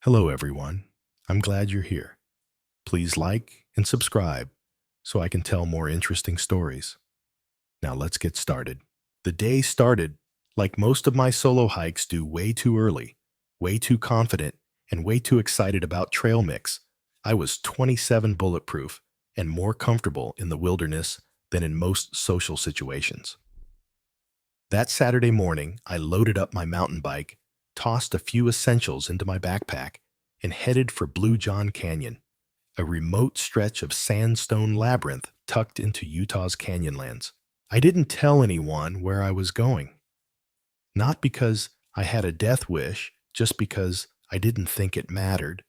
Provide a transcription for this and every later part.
Hello, everyone. I'm glad you're here. Please like and subscribe so I can tell more interesting stories. Now let's get started. The day started like most of my solo hikes do, way too early, way too confident, and way too excited about trail mix. I was 27 bulletproof and more comfortable in the wilderness than in most social situations. That Saturday morning, I loaded up my mountain bike, tossed a few essentials into my backpack, and headed for Blue John Canyon, a remote stretch of sandstone labyrinth tucked into Utah's canyonlands. I didn't tell anyone where I was going, not because I had a death wish, just because I didn't think it mattered.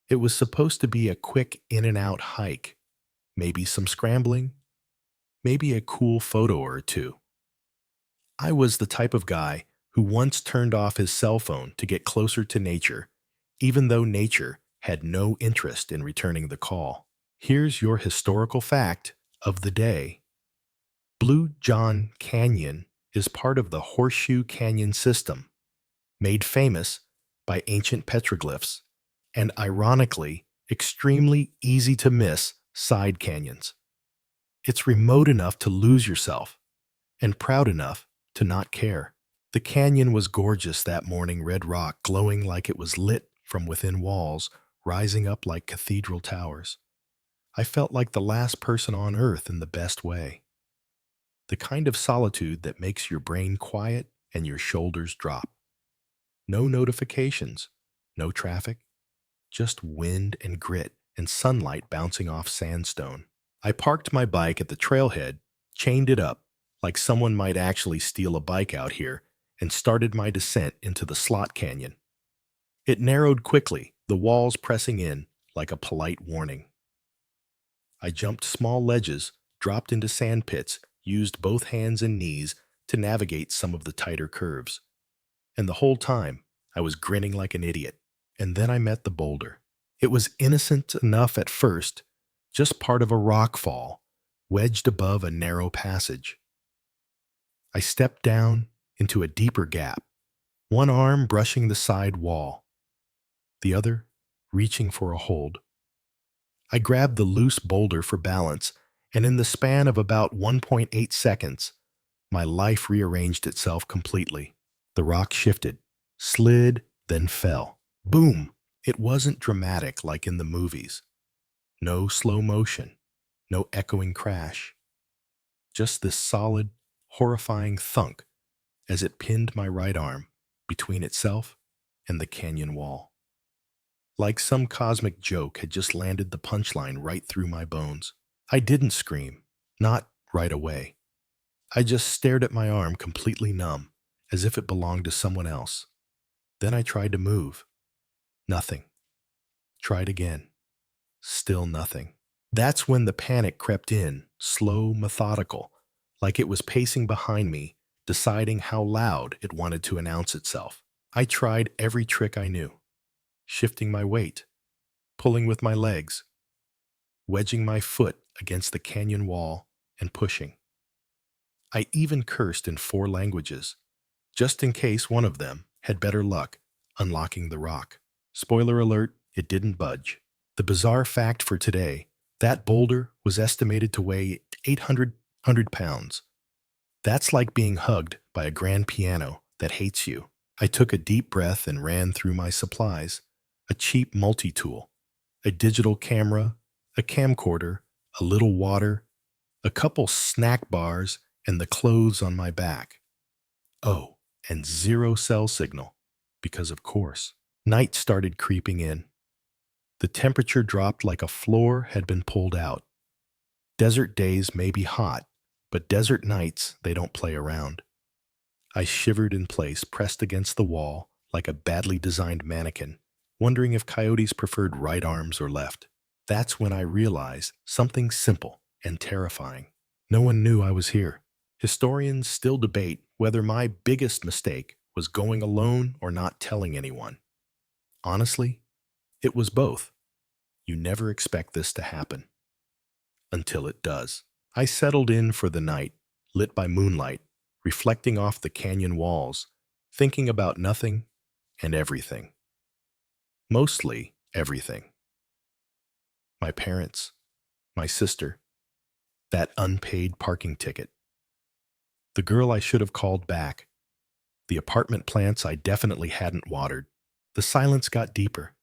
It was supposed to be a quick in and out hike, maybe some scrambling, maybe a cool photo or two. I was the type of guy who once turned off his cell phone to get closer to nature, even though nature had no interest in returning the call. Here's your historical fact of the day. Blue John Canyon is part of the Horseshoe Canyon system, made famous by ancient petroglyphs and, ironically, extremely easy to miss side canyons. It's remote enough to lose yourself and proud enough to not care. The canyon was gorgeous that morning, red rock glowing like it was lit from within, walls rising up like cathedral towers. I felt like the last person on earth in the best way. The kind of solitude that makes your brain quiet and your shoulders drop. No notifications, no traffic, just wind and grit and sunlight bouncing off sandstone. I parked my bike at the trailhead, chained it up, like someone might actually steal a bike out here, and started my descent into the slot canyon. It narrowed quickly, the walls pressing in like a polite warning. I jumped small ledges, dropped into sand pits, used both hands and knees to navigate some of the tighter curves. And the whole time, I was grinning like an idiot. And then I met the boulder. It was innocent enough at first, just part of a rock fall, wedged above a narrow passage. I stepped down into a deeper gap, one arm brushing the side wall, the other reaching for a hold. I grabbed the loose boulder for balance, and in the span of about 1.8 seconds, my life rearranged itself completely. The rock shifted, slid, then fell. Boom! It wasn't dramatic like in the movies. No slow motion, no echoing crash. Just this solid, horrifying thunk as it pinned my right arm between itself and the canyon wall. Like some cosmic joke had just landed the punchline right through my bones. I didn't scream, not right away. I just stared at my arm, completely numb, as if it belonged to someone else. Then I tried to move. Nothing. Tried again. Still nothing. That's when the panic crept in, slow, methodical, like it was pacing behind me, deciding how loud it wanted to announce itself. I tried every trick I knew. Shifting my weight, pulling with my legs, wedging my foot against the canyon wall, and pushing. I even cursed in 4 languages, just in case one of them had better luck unlocking the rock. Spoiler alert, it didn't budge. The bizarre fact for today, that boulder was estimated to weigh 800 pounds. That's like being hugged by a grand piano that hates you. I took a deep breath and ran through my supplies, a cheap multi-tool, a digital camera, a camcorder, a little water, a couple snack bars, and the clothes on my back. Oh, and 0 cell signal, because of course. Night started creeping in. The temperature dropped like a floor had been pulled out. Desert days may be hot, but desert nights, they don't play around. I shivered in place, pressed against the wall like a badly designed mannequin, wondering if coyotes preferred right arms or left. That's when I realized something simple and terrifying. No one knew I was here. Historians still debate whether my biggest mistake was going alone or not telling anyone. Honestly, it was both. You never expect this to happen. Until it does. I settled in for the night, lit by moonlight, reflecting off the canyon walls, thinking about nothing and everything. Mostly everything. My parents, my sister, that unpaid parking ticket, the girl I should have called back, the apartment plants I definitely hadn't watered. The silence got deeper,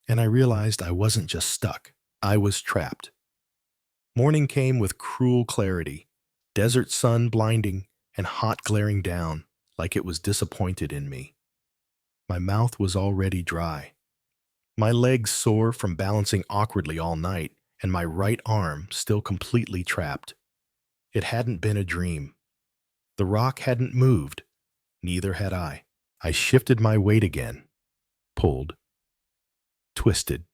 and I realized I wasn't just stuck. I was trapped. Morning came with cruel clarity, desert sun blinding and hot glaring down like it was disappointed in me. My mouth was already dry. My legs sore from balancing awkwardly all night, and my right arm still completely trapped. It hadn't been a dream. The rock hadn't moved. Neither had I. I shifted my weight again, pulled, twisted,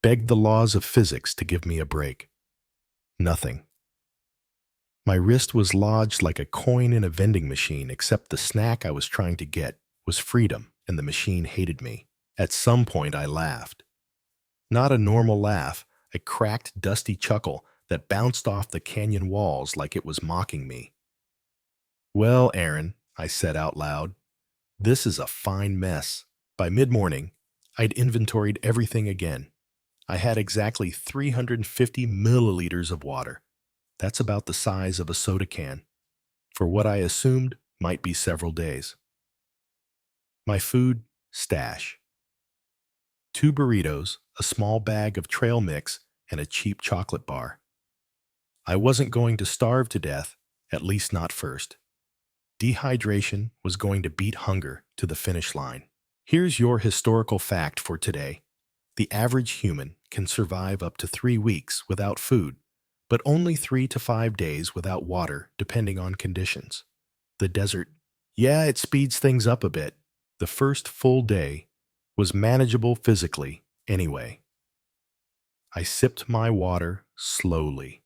begged the laws of physics to give me a break. Nothing. My wrist was lodged like a coin in a vending machine, except the snack I was trying to get was freedom, and the machine hated me. At some point, I laughed. Not a normal laugh, a cracked, dusty chuckle that bounced off the canyon walls like it was mocking me. "Well, Aron," I said out loud, "this is a fine mess." By mid-morning, I'd inventoried everything again. I had exactly 350 milliliters of water. That's about the size of a soda can, for what I assumed might be several days. My food, stash. 2 burritos, a small bag of trail mix, and a cheap chocolate bar. I wasn't going to starve to death, at least not first. Dehydration was going to beat hunger to the finish line. Here's your historical fact for today. The average human can survive up to 3 weeks without food, but only 3 to 5 days without water, depending on conditions. The desert, yeah, it speeds things up a bit. The first full day was manageable physically anyway. I sipped my water slowly.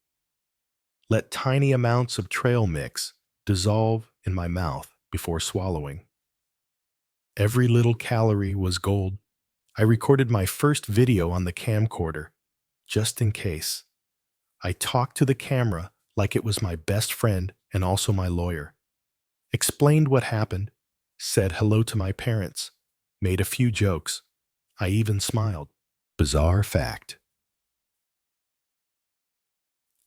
Let tiny amounts of trail mix dissolve in my mouth before swallowing. Every little calorie was gold. I recorded my first video on the camcorder, just in case. I talked to the camera like it was my best friend and also my lawyer. Explained what happened, said hello to my parents, made a few jokes. I even smiled. Bizarre fact.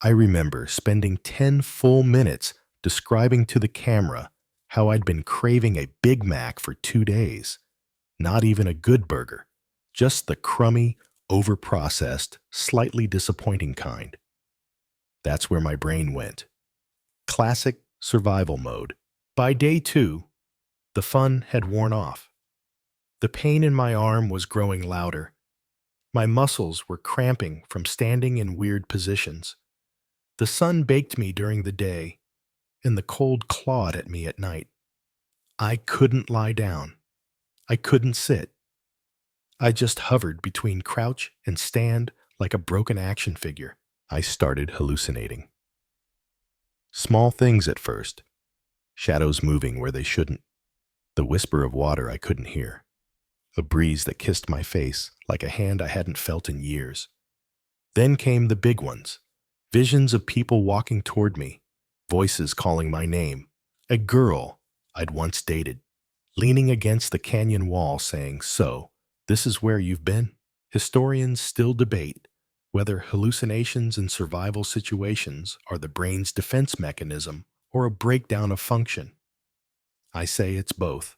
I remember spending 10 full minutes describing to the camera how I'd been craving a Big Mac for 2 days. Not even a good burger, just the crummy, overprocessed, slightly disappointing kind. That's where my brain went. Classic survival mode. By day 2, the fun had worn off. The pain in my arm was growing louder. My muscles were cramping from standing in weird positions. The sun baked me during the day, and the cold clawed at me at night. I couldn't lie down. I couldn't sit. I just hovered between crouch and stand like a broken action figure. I started hallucinating. Small things at first. Shadows moving where they shouldn't. The whisper of water I couldn't hear. A breeze that kissed my face like a hand I hadn't felt in years. Then came the big ones. Visions of people walking toward me. Voices calling my name. A girl I'd once dated, leaning against the canyon wall saying, "So, this is where you've been?" Historians still debate whether hallucinations in survival situations are the brain's defense mechanism or a breakdown of function. I say it's both.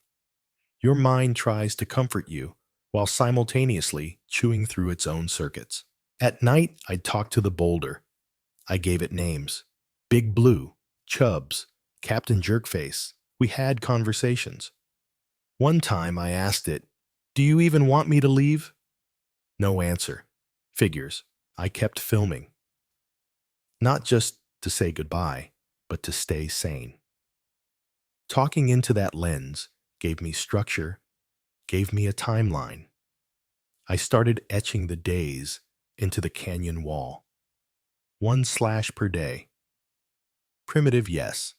Your mind tries to comfort you while simultaneously chewing through its own circuits. At night, I'd talk to the boulder. I gave it names. Big Blue, Chubbs, Captain Jerkface. We had conversations. One time I asked it, "Do you even want me to leave?" No answer. Figures. I kept filming. Not just to say goodbye, but to stay sane. Talking into that lens gave me structure, gave me a timeline. I started etching the days into the canyon wall. 1 slash per day. Primitive, yes.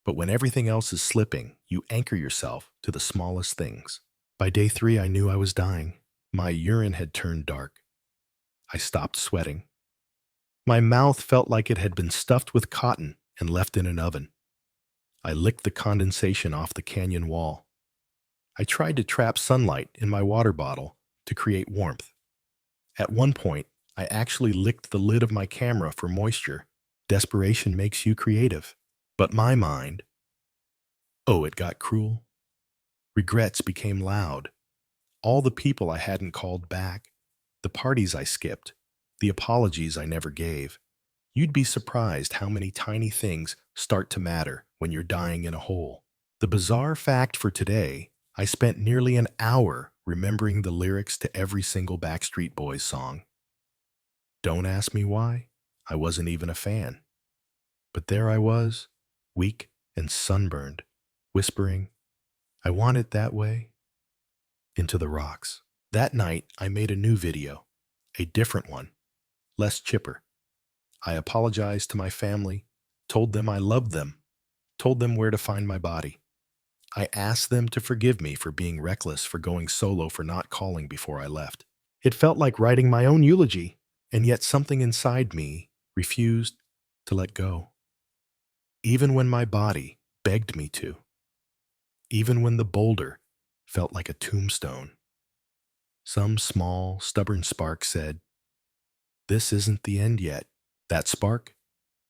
But when everything else is slipping, you anchor yourself to the smallest things. By day 3, I knew I was dying. My urine had turned dark. I stopped sweating. My mouth felt like it had been stuffed with cotton and left in an oven. I licked the condensation off the canyon wall. I tried to trap sunlight in my water bottle to create warmth. At one point, I actually licked the lid of my camera for moisture. Desperation makes you creative. But my mind, oh, it got cruel. Regrets became loud. All the people I hadn't called back, the parties I skipped, the apologies I never gave. You'd be surprised how many tiny things start to matter when you're dying in a hole. The bizarre fact for today, I spent nearly an hour remembering the lyrics to every single Backstreet Boys song. Don't ask me why. I wasn't even a fan. But there I was, weak and sunburned, whispering, I want it that way, into the rocks. That night, I made a new video, a different one, less chipper. I apologized to my family, told them I loved them, told them where to find my body. I asked them to forgive me for being reckless, for going solo, for not calling before I left. It felt like writing my own eulogy, and yet something inside me refused to let go. Even when my body begged me to. Even when the boulder felt like a tombstone. Some small, stubborn spark said, this isn't the end yet. That spark,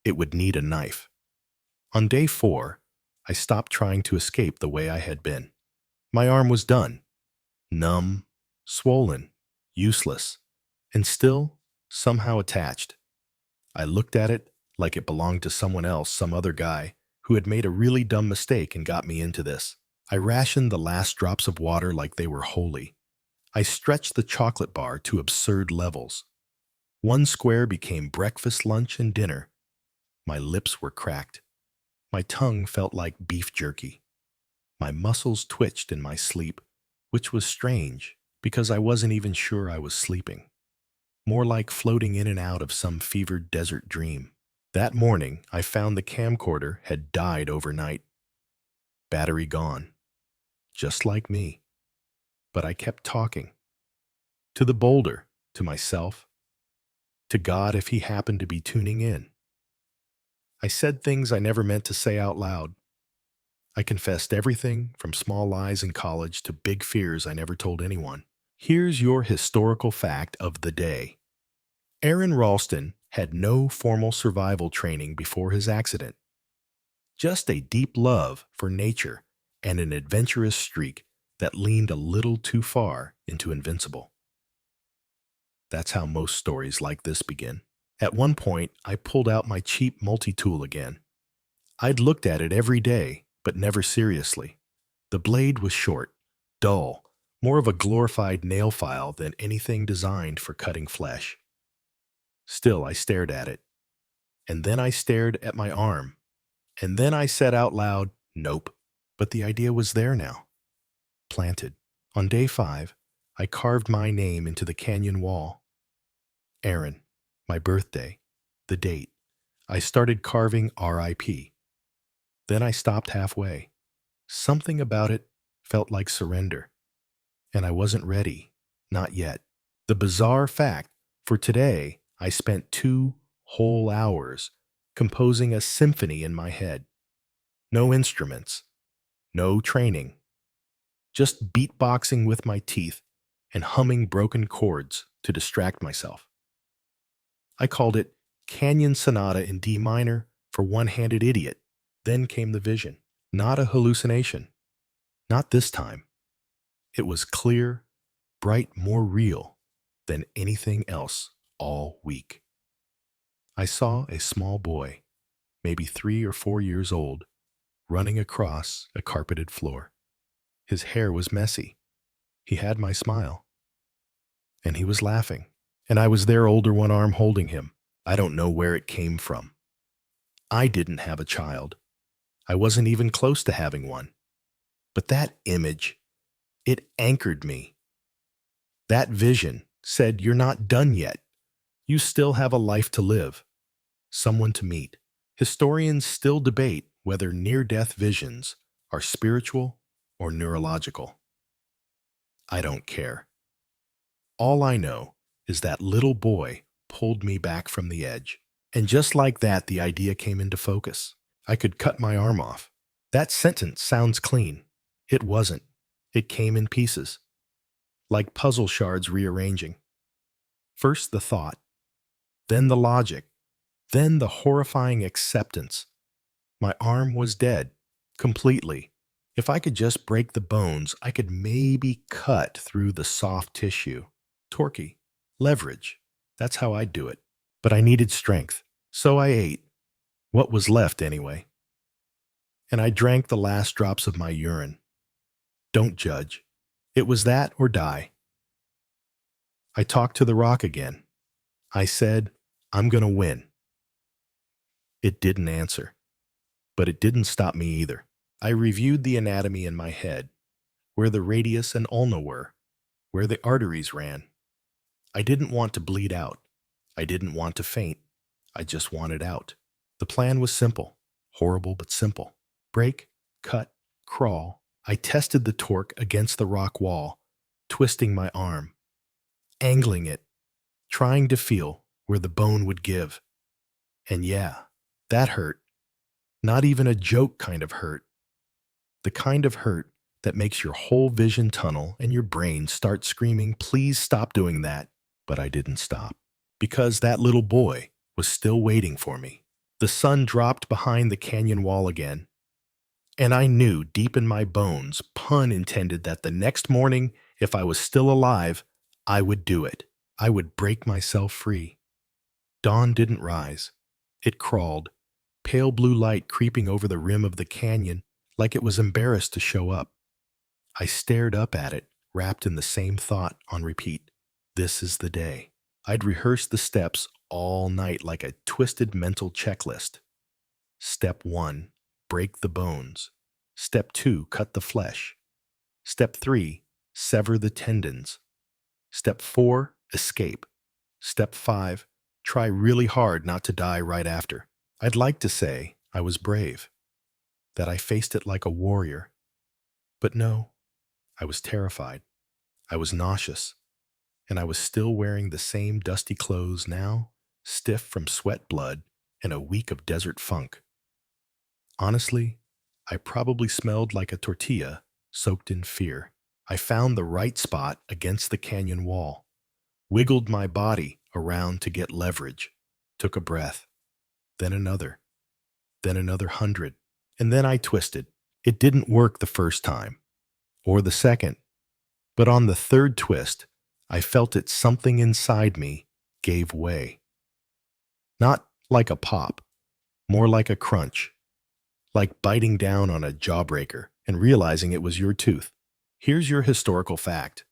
it would need a knife. On day 4, I stopped trying to escape the way I had been. My arm was done. Numb, swollen, useless, and still somehow attached. I looked at it like it belonged to someone else, some other guy who had made a really dumb mistake and got me into this. I rationed the last drops of water like they were holy. I stretched the chocolate bar to absurd levels. One square became breakfast, lunch, and dinner. My lips were cracked. My tongue felt like beef jerky. My muscles twitched in my sleep, which was strange because I wasn't even sure I was sleeping. More like floating in and out of some fevered desert dream. That morning, I found the camcorder had died overnight. Battery gone. Just like me. But I kept talking. To the boulder, to myself, to God if he happened to be tuning in. I said things I never meant to say out loud. I confessed everything from small lies in college to big fears I never told anyone. Here's your historical fact of the day. Aron Ralston had no formal survival training before his accident. Just a deep love for nature and an adventurous streak that leaned a little too far into invincible. That's how most stories like this begin. At one point, I pulled out my cheap multi-tool again. I'd looked at it every day, but never seriously. The blade was short, dull, more of a glorified nail file than anything designed for cutting flesh. Still, I stared at it. And then I stared at my arm. And then I said out loud, nope. But the idea was there now. Planted. On day 5, I carved my name into the canyon wall. Aron, my birthday, the date. I started carving R.I.P. Then I stopped halfway. Something about it felt like surrender. And I wasn't ready. Not yet. The bizarre fact, for today, I spent 2 whole hours composing a symphony in my head. No instruments. No training. Just beatboxing with my teeth and humming broken chords to distract myself. I called it Canyon Sonata in D minor for One-Handed Idiot. Then came the vision. Not a hallucination. Not this time. It was clear, bright, more real than anything else all week. I saw a small boy, maybe 3 or 4 years old, running across a carpeted floor. His hair was messy. He had my smile. And he was laughing. And I was there, older, one arm holding him. I don't know where it came from. I didn't have a child. I wasn't even close to having one. But that image, it anchored me. That vision said, you're not done yet. You still have a life to live, someone to meet. Historians still debate whether near-death visions are spiritual or neurological. I don't care. All I know is that little boy pulled me back from the edge. And just like that, the idea came into focus. I could cut my arm off. That sentence sounds clean. It wasn't. It came in pieces, like puzzle shards rearranging. First the thought, then the logic, then the horrifying acceptance. My arm was dead, completely. If I could just break the bones, I could maybe cut through the soft tissue. Torquey, leverage. That's how I'd do it. But I needed strength, so I ate. What was left, anyway. And I drank the last drops of my urine. Don't judge. It was that or die. I talked to the rock again. I said, I'm gonna win. It didn't answer. But it didn't stop me either. I reviewed the anatomy in my head, where the radius and ulna were, where the arteries ran. I didn't want to bleed out. I didn't want to faint. I just wanted out. The plan was simple, horrible but simple. Break, cut, crawl. I tested the torque against the rock wall, twisting my arm, angling it, trying to feel where the bone would give. And yeah, that hurt. Not even a joke kind of hurt. The kind of hurt that makes your whole vision tunnel and your brain start screaming, please stop doing that. But I didn't stop, because that little boy was still waiting for me. The sun dropped behind the canyon wall again, and I knew deep in my bones, pun intended, that the next morning, if I was still alive, I would do it. I would break myself free. Dawn didn't rise. It crawled, pale blue light creeping over the rim of the canyon like it was embarrassed to show up. I stared up at it, wrapped in the same thought on repeat. This is the day. I'd rehearsed the steps all night like a twisted mental checklist. Step 1, break the bones. Step 2, cut the flesh. Step 3, sever the tendons. Step 4, escape. Step 5, try really hard not to die right after. I'd like to say I was brave, that I faced it like a warrior. But no, I was terrified. I was nauseous. And I was still wearing the same dusty clothes now, stiff from sweat blood and a week of desert funk. Honestly, I probably smelled like a tortilla soaked in fear. I found the right spot against the canyon wall, wiggled my body around to get leverage, took a breath, then another 100, and then I twisted. It didn't work the first time, or the second, but on the third twist, I felt it something inside me gave way. Not like a pop, more like a crunch, like biting down on a jawbreaker and realizing it was your tooth. Here's your historical fact.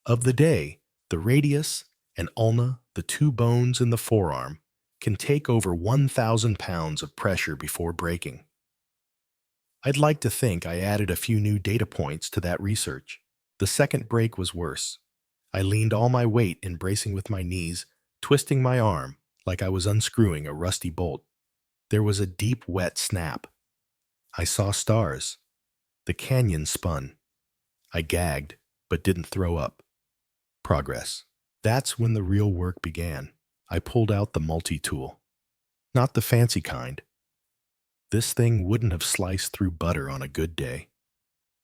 Of the day, the radius and ulna, the two bones in the forearm, can take over 1,000 pounds of pressure before breaking. I'd like to think I added a few new data points to that research. The second break was worse. I leaned all my weight in bracing with my knees, twisting my arm like I was unscrewing a rusty bolt. There was a deep, wet snap. I saw stars. The canyon spun. I gagged, but didn't throw up. Progress. That's when the real work began. I pulled out the multi-tool. Not the fancy kind. This thing wouldn't have sliced through butter on a good day.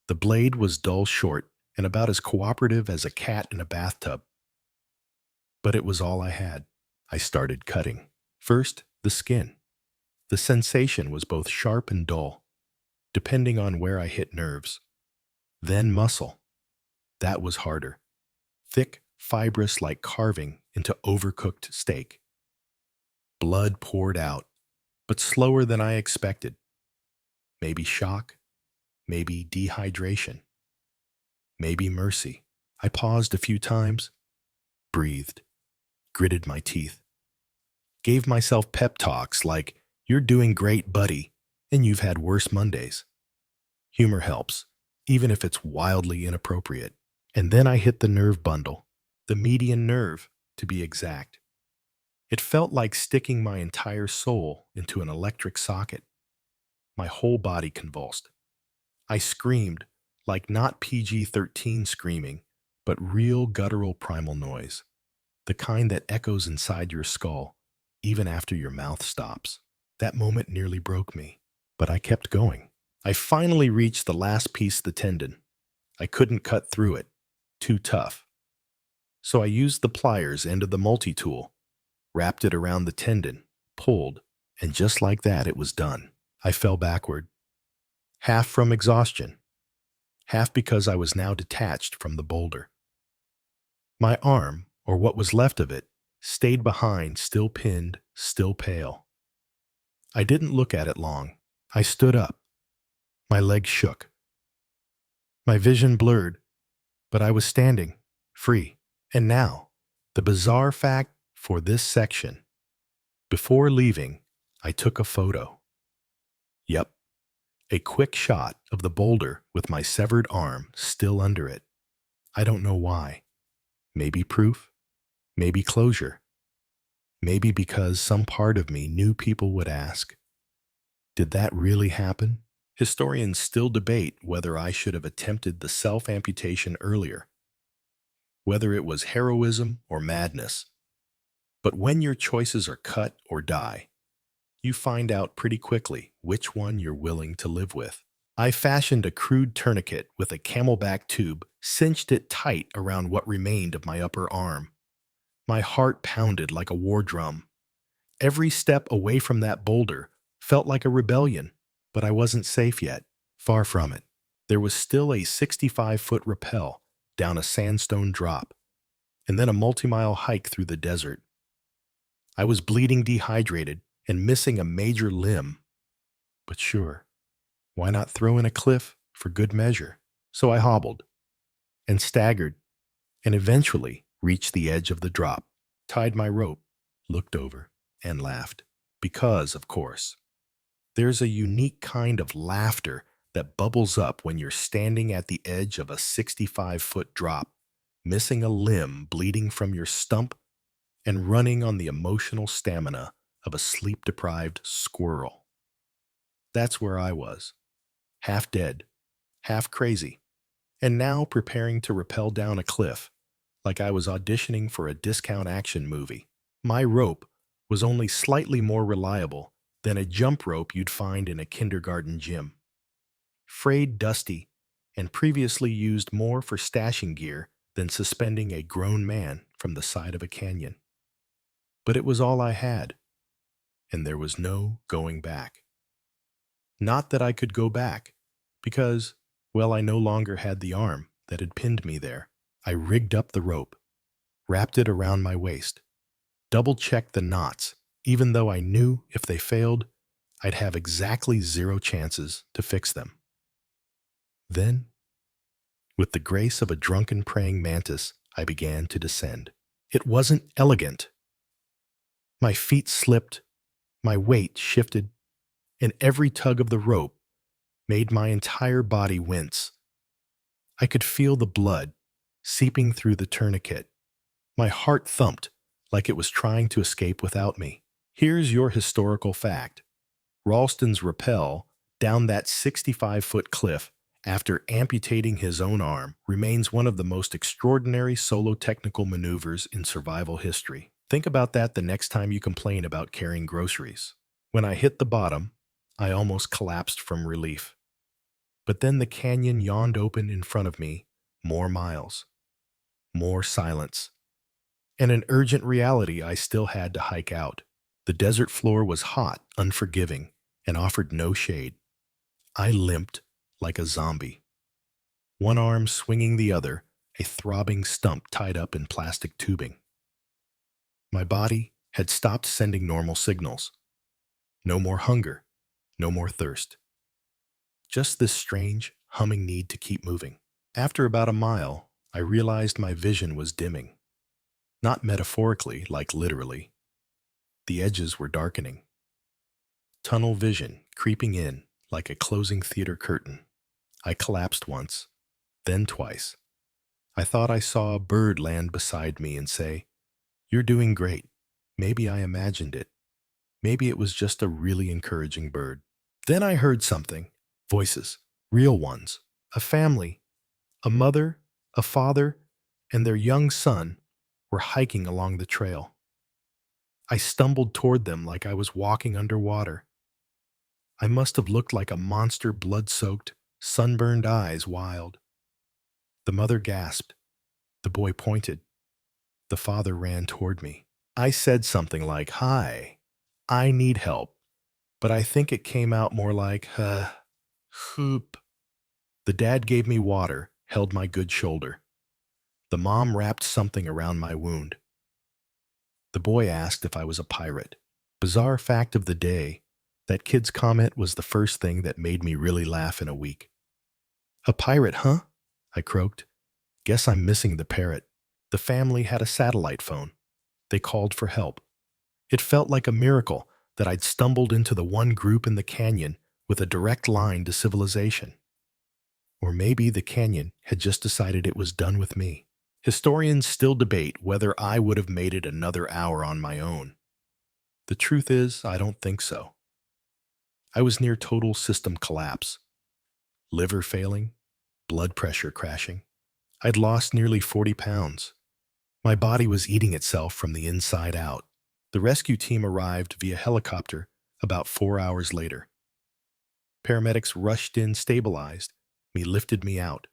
The blade was dull short and about as cooperative as a cat in a bathtub. But it was all I had. I started cutting. First, the skin. The sensation was both sharp and dull, depending on where I hit nerves. Then muscle. That was harder. Thick, fibrous like carving into overcooked steak. Blood poured out, but slower than I expected. Maybe shock, maybe dehydration, maybe mercy. I paused a few times, breathed, gritted my teeth, gave myself pep talks like, "You're doing great, buddy, and you've had worse Mondays." Humor helps, even if it's wildly inappropriate. And then I hit the nerve bundle, the median nerve, to be exact. It felt like sticking my entire soul into an electric socket. My whole body convulsed. I screamed, like not PG-13 screaming, but real guttural primal noise, the kind that echoes inside your skull, even after your mouth stops. That moment nearly broke me, but I kept going. I finally reached the last piece, the tendon. I couldn't cut through it. Too tough. So I used the pliers end of the multi-tool, wrapped it around the tendon, pulled, and just like that it was done. I fell backward, half from exhaustion, half because I was now detached from the boulder. My arm, or what was left of it, stayed behind, still pinned, still pale. I didn't look at it long. I stood up. My legs shook. My vision blurred, but I was standing, free. And now, the bizarre fact for this section. Before leaving, I took a photo. Yep, a quick shot of the boulder with my severed arm still under it. I don't know why. Maybe proof, maybe closure. Maybe because some part of me knew people would ask, did that really happen? Historians still debate whether I should have attempted the self-amputation earlier, whether it was heroism or madness. But when your choices are cut or die, you find out pretty quickly which one you're willing to live with. I fashioned a crude tourniquet with a camelback tube, cinched it tight around what remained of my upper arm. My heart pounded like a war drum. Every step away from that boulder felt like a rebellion, but I wasn't safe yet. Far from it. There was still a 65-foot rappel down a sandstone drop, and then a multi-mile hike through the desert. I was bleeding dehydrated and missing a major limb. But sure, why not throw in a cliff for good measure? So I hobbled and staggered and eventually reached the edge of the drop, tied my rope, looked over, and laughed. Because, of course, there's a unique kind of laughter that bubbles up when you're standing at the edge of a 65-foot drop, missing a limb, bleeding from your stump, and running on the emotional stamina of a sleep-deprived squirrel. That's where I was, half dead, half crazy, and now preparing to rappel down a cliff like I was auditioning for a discount action movie. My rope was only slightly more reliable than a jump rope you'd find in a kindergarten gym. Frayed, dusty, and previously used more for stashing gear than suspending a grown man from the side of a canyon. But it was all I had, and there was no going back. Not that I could go back, because, well, I no longer had the arm that had pinned me there. I rigged up the rope, wrapped it around my waist, double-checked the knots, even though I knew if they failed, I'd have exactly 0 chances to fix them. Then, with the grace of a drunken praying mantis, I began to descend. It wasn't elegant. My feet slipped, my weight shifted, and every tug of the rope made my entire body wince. I could feel the blood seeping through the tourniquet. My heart thumped like it was trying to escape without me. Here's your historical fact. Ralston's rappel down that 65-foot cliff after amputating his own arm remains one of the most extraordinary solo technical maneuvers in survival history. Think about that the next time you complain about carrying groceries. When I hit the bottom, I almost collapsed from relief. But then the canyon yawned open in front of me, more miles, more silence, and an urgent reality I still had to hike out. The desert floor was hot, unforgiving, and offered no shade. I limped like a zombie. One arm swinging the other, a throbbing stump tied up in plastic tubing. My body had stopped sending normal signals. No more hunger, no more thirst. Just this strange, humming need to keep moving. After about a mile, I realized my vision was dimming. Not metaphorically, like literally. The edges were darkening. Tunnel vision creeping in like a closing theater curtain. I collapsed once, then twice. I thought I saw a bird land beside me and say, "You're doing great." Maybe I imagined it. Maybe it was just a really encouraging bird. Then I heard something. Voices. Real ones. A family. A mother, a father, and their young son were hiking along the trail. I stumbled toward them like I was walking underwater. I must have looked like a monster, blood-soaked, sunburned eyes wild. The mother gasped. The boy pointed. The father ran toward me. I said something like, "Hi, I need help," but I think it came out more like, hoop. The dad gave me water, held my good shoulder. The mom wrapped something around my wound. The boy asked if I was a pirate. Bizarre fact of the day, that kid's comment was the first thing that made me really laugh in a week. "A pirate, huh?" I croaked. "Guess I'm missing the parrot." The family had a satellite phone. They called for help. It felt like a miracle that I'd stumbled into the one group in the canyon with a direct line to civilization. Or maybe the canyon had just decided it was done with me. Historians still debate whether I would have made it another hour on my own. The truth is, I don't think so. I was near total system collapse. Liver failing, blood pressure crashing. I'd lost nearly 40 pounds. My body was eating itself from the inside out. The rescue team arrived via helicopter about 4 hours later. Paramedics rushed in, stabilized me, lifted me out.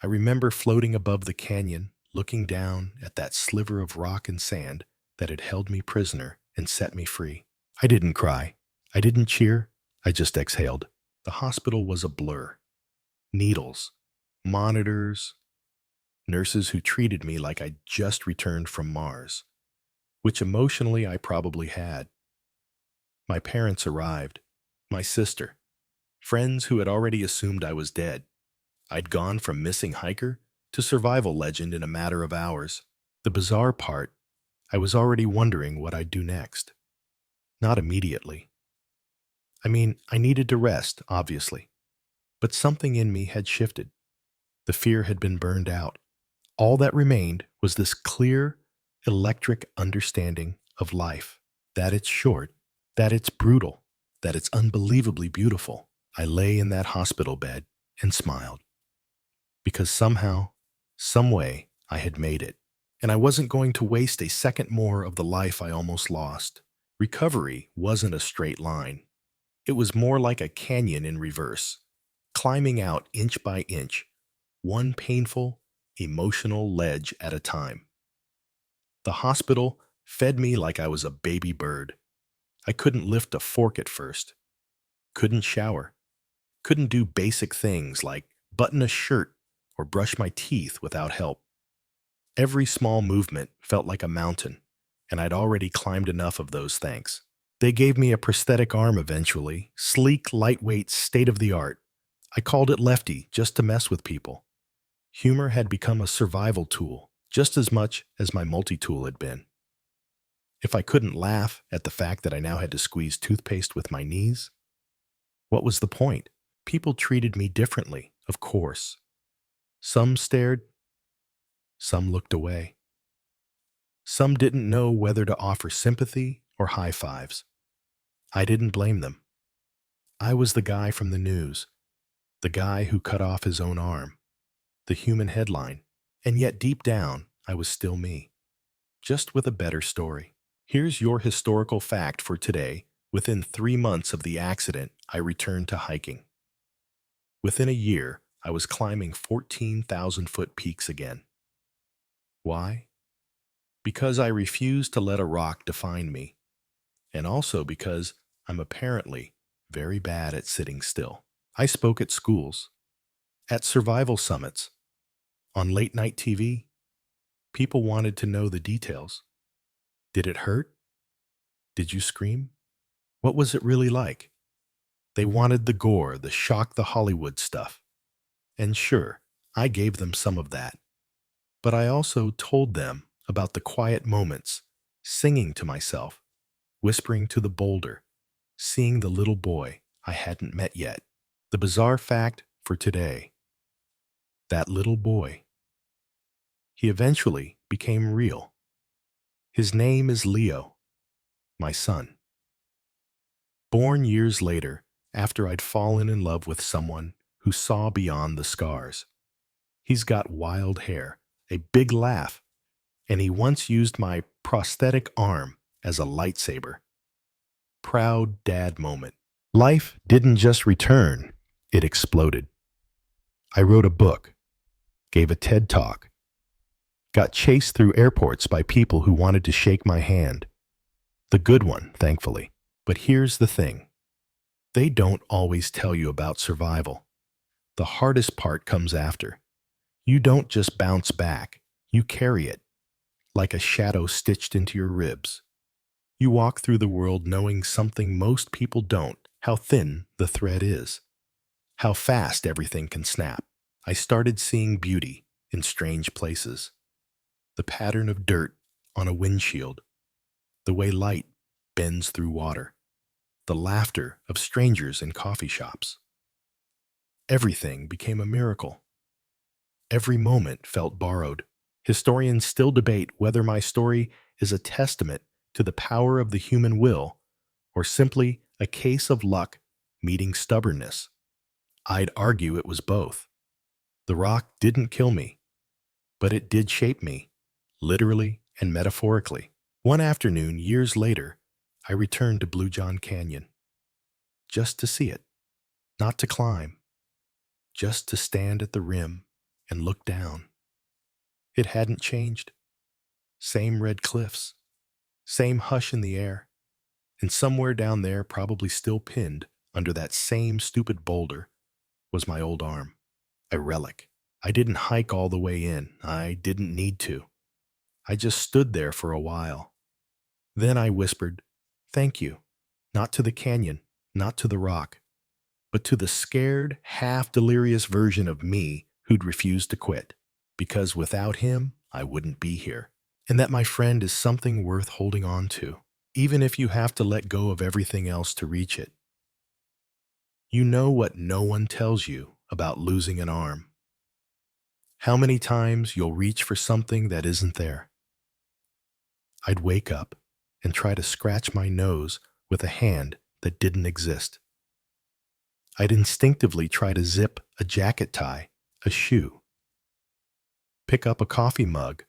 I remember floating above the canyon, looking down at that sliver of rock and sand that had held me prisoner and set me free. I didn't cry. I didn't cheer. I just exhaled. The hospital was a blur. Needles, monitors, nurses who treated me like I'd just returned from Mars, which emotionally I probably had. My parents arrived, my sister, friends who had already assumed I was dead. I'd gone from missing hiker to survival legend in a matter of hours. The bizarre part, I was already wondering what I'd do next. Not immediately. I mean, I needed to rest, obviously, but something in me had shifted. The fear had been burned out. All that remained was this clear, electric understanding of life, that it's short, that it's brutal, that it's unbelievably beautiful. I lay in that hospital bed and smiled. Because somehow, some way, I had made it. And I wasn't going to waste a second more of the life I almost lost. Recovery wasn't a straight line. It was more like a canyon in reverse, climbing out inch by inch, one painful, emotional ledge at a time. The hospital fed me like I was a baby bird. I couldn't lift a fork at first, couldn't shower, couldn't do basic things like button a shirt or brush my teeth without help. Every small movement felt like a mountain, and I'd already climbed enough of those thanks. They gave me a prosthetic arm eventually, sleek, lightweight, state-of-the-art. I called it Lefty just to mess with people. Humor had become a survival tool, just as much as my multi-tool had been. If I couldn't laugh at the fact that I now had to squeeze toothpaste with my knees, what was the point? People treated me differently, of course. Some stared, some looked away. Some didn't know whether to offer sympathy or high fives. I didn't blame them. I was the guy from the news, the guy who cut off his own arm, the human headline, and yet deep down, I was still me, just with a better story. Here's your historical fact for today. Within 3 months of the accident, I returned to hiking. Within a year, I was climbing 14,000-foot peaks again. Why? Because I refused to let a rock define me, and also because I'm apparently very bad at sitting still. I spoke at schools, at survival summits, on late-night TV. People wanted to know the details. Did it hurt? Did you scream? What was it really like? They wanted the gore, the shock, the Hollywood stuff. And sure, I gave them some of that. But I also told them about the quiet moments, singing to myself, whispering to the boulder, seeing the little boy I hadn't met yet. The bizarre fact for today, that little boy, he eventually became real. His name is Leo, my son. Born years later, after I'd fallen in love with someone who saw beyond the scars. He's got wild hair, a big laugh, and he once used my prosthetic arm as a lightsaber. Proud dad moment. Life didn't just return, it exploded. I wrote a book. gave a TED Talk, got chased through airports by people who wanted to shake my hand. The good one, thankfully. But here's the thing. They don't always tell you about survival. The hardest part comes after. You don't just bounce back. You carry it, like a shadow stitched into your ribs. You walk through the world knowing something most people don't, how thin the thread is, how fast everything can snap. I started seeing beauty in strange places. The pattern of dirt on a windshield, the way light bends through water, the laughter of strangers in coffee shops. Everything became a miracle. Every moment felt borrowed. Historians still debate whether my story is a testament to the power of the human will or simply a case of luck meeting stubbornness. I'd argue it was both. The rock didn't kill me, but it did shape me, literally and metaphorically. One afternoon, years later, I returned to Blue John Canyon, just to see it, not to climb, just to stand at the rim and look down. It hadn't changed. Same red cliffs, same hush in the air, and somewhere down there, probably still pinned under that same stupid boulder, was my old arm, a relic. I didn't hike all the way in. I didn't need to. I just stood there for a while. Then I whispered, "Thank you," not to the canyon, not to the rock, but to the scared, half-delirious version of me who'd refused to quit, because without him, I wouldn't be here. And that, my friend, is something worth holding on to, even if you have to let go of everything else to reach it. You know what no one tells you about losing an arm. How many times you'll reach for something that isn't there. I'd wake up and try to scratch my nose with a hand that didn't exist. I'd instinctively try to zip a jacket tie, a shoe, pick up a coffee mug,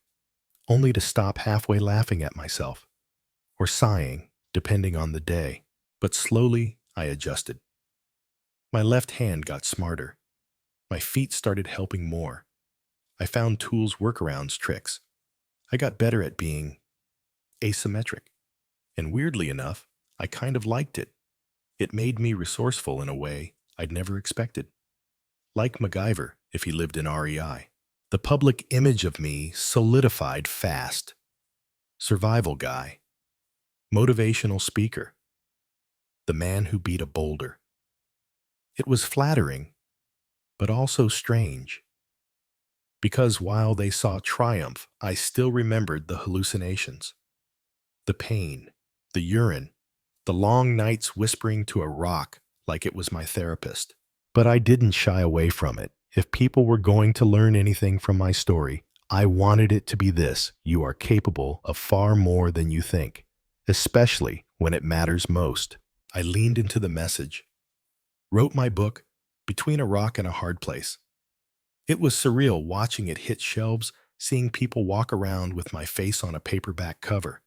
only to stop halfway laughing at myself, or sighing, depending on the day. But slowly, I adjusted. My left hand got smarter. My feet started helping more. I found tools, workarounds, tricks. I got better at being asymmetric. And weirdly enough, I kind of liked it. It made me resourceful in a way I'd never expected. Like MacGyver if he lived in REI. The public image of me solidified fast. Survival guy. Motivational speaker. The man who beat a boulder. It was flattering, but also strange. Because while they saw triumph, I still remembered the hallucinations. The pain, the urine, the long nights whispering to a rock like it was my therapist. But I didn't shy away from it. If people were going to learn anything from my story, I wanted it to be this: you are capable of far more than you think, especially when it matters most. I leaned into the message, wrote my book, Between a Rock and a Hard Place. It was surreal watching it hit shelves, seeing people walk around with my face on a paperback cover.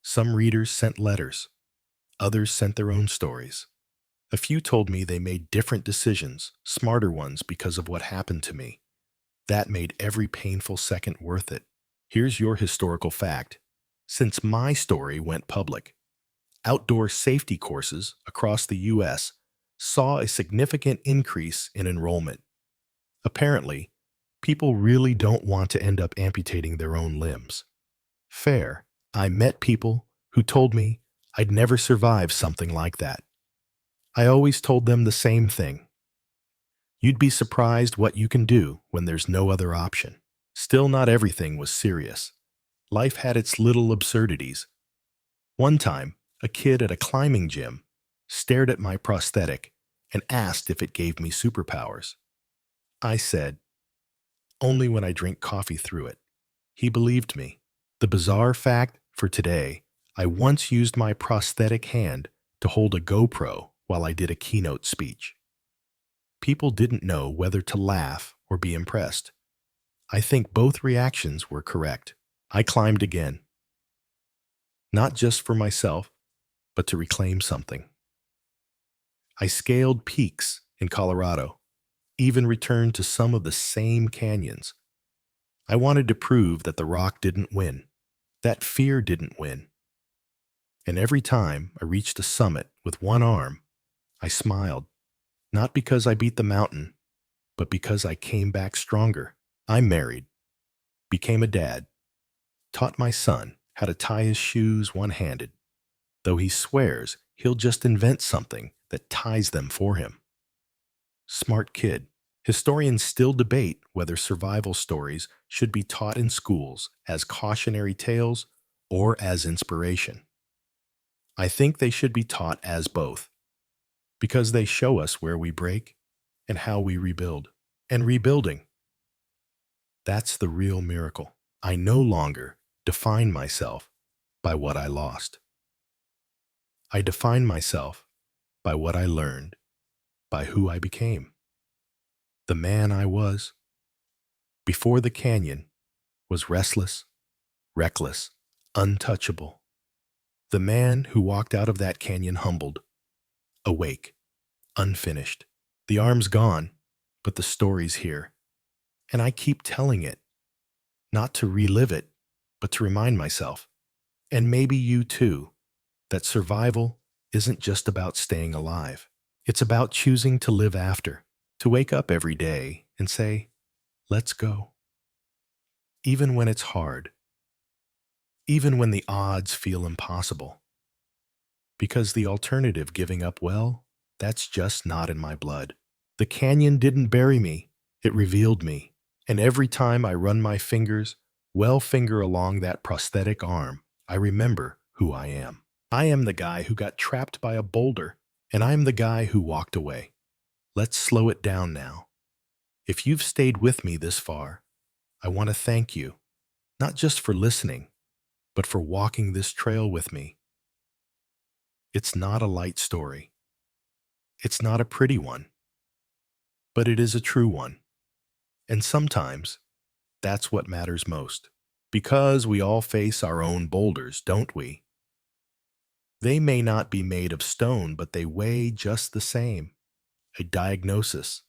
Some readers sent letters. Others sent their own stories. A few told me they made different decisions, smarter ones because of what happened to me. That made every painful second worth it. Here's your historical fact. Since my story went public, outdoor safety courses across the U.S. saw a significant increase in enrollment. Apparently, people really don't want to end up amputating their own limbs. Fair. I met people who told me I'd never survive something like that. I always told them the same thing. You'd be surprised what you can do when there's no other option. Still, not everything was serious. Life had its little absurdities. One time, a kid at a climbing gym stared at my prosthetic and asked if it gave me superpowers. I said, "Only when I drink coffee through it." He believed me. The bizarre fact for today, I once used my prosthetic hand to hold a GoPro while I did a keynote speech. People didn't know whether to laugh or be impressed. I think both reactions were correct. I climbed again. Not just for myself, but to reclaim something. I scaled peaks in Colorado, even returned to some of the same canyons, I wanted to prove that the rock didn't win, that fear didn't win. And every time I reached the summit with one arm, I smiled, not because I beat the mountain, but because I came back stronger. I married, became a dad, taught my son how to tie his shoes one-handed, though he swears he'll just invent something that ties them for him. Smart kid. Historians still debate whether survival stories should be taught in schools as cautionary tales or as inspiration. I think they should be taught as both, because they show us where we break and how we rebuild. And rebuilding, that's the real miracle. I no longer define myself by what I lost. I define myself by what I learned, by who I became. The man I was, before the canyon, was restless, reckless, untouchable. The man who walked out of that canyon humbled, awake, unfinished. The arm's gone, but the story's here. And I keep telling it, not to relive it, but to remind myself, and maybe you too, that survival isn't just about staying alive. It's about choosing to live after, to wake up every day and say, let's go. Even when it's hard, even when the odds feel impossible. Because the alternative, giving up, well, that's just not in my blood. The canyon didn't bury me, it revealed me. And every time I run my finger along that prosthetic arm, I remember who I am. I am the guy who got trapped by a boulder, and I am the guy who walked away. Let's slow it down now. If you've stayed with me this far, I want to thank you, not just for listening, but for walking this trail with me. It's not a light story. It's not a pretty one, but it is a true one. And sometimes, that's what matters most. Because we all face our own boulders, don't we? They may not be made of stone, but they weigh just the same. A diagnosis,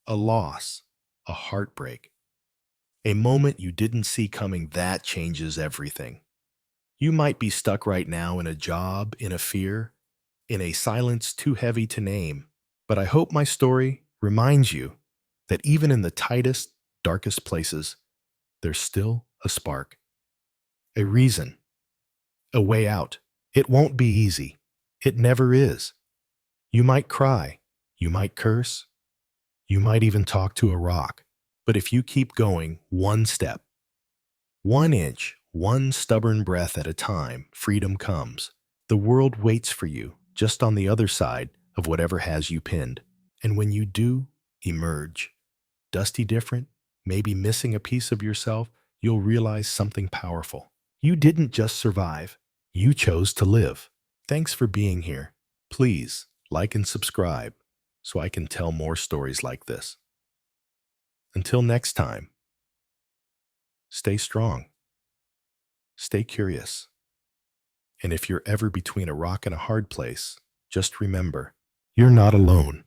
a loss, a heartbreak, a moment you didn't see coming, that changes everything. You might be stuck right now in a job, in a fear, in a silence too heavy to name. But I hope my story reminds you that even in the tightest, darkest places, there's still a spark, a reason, a way out. It won't be easy. It never is. You might cry, you might curse, you might even talk to a rock. But if you keep going one step, 1 inch, one stubborn breath at a time, freedom comes. The world waits for you just on the other side of whatever has you pinned. And when you do emerge, dusty different, maybe missing a piece of yourself, you'll realize something powerful. You didn't just survive, you chose to live. Thanks for being here. Please like and subscribe so I can tell more stories like this. Until next time, stay strong, stay curious, and if you're ever between a rock and a hard place, just remember, you're not alone.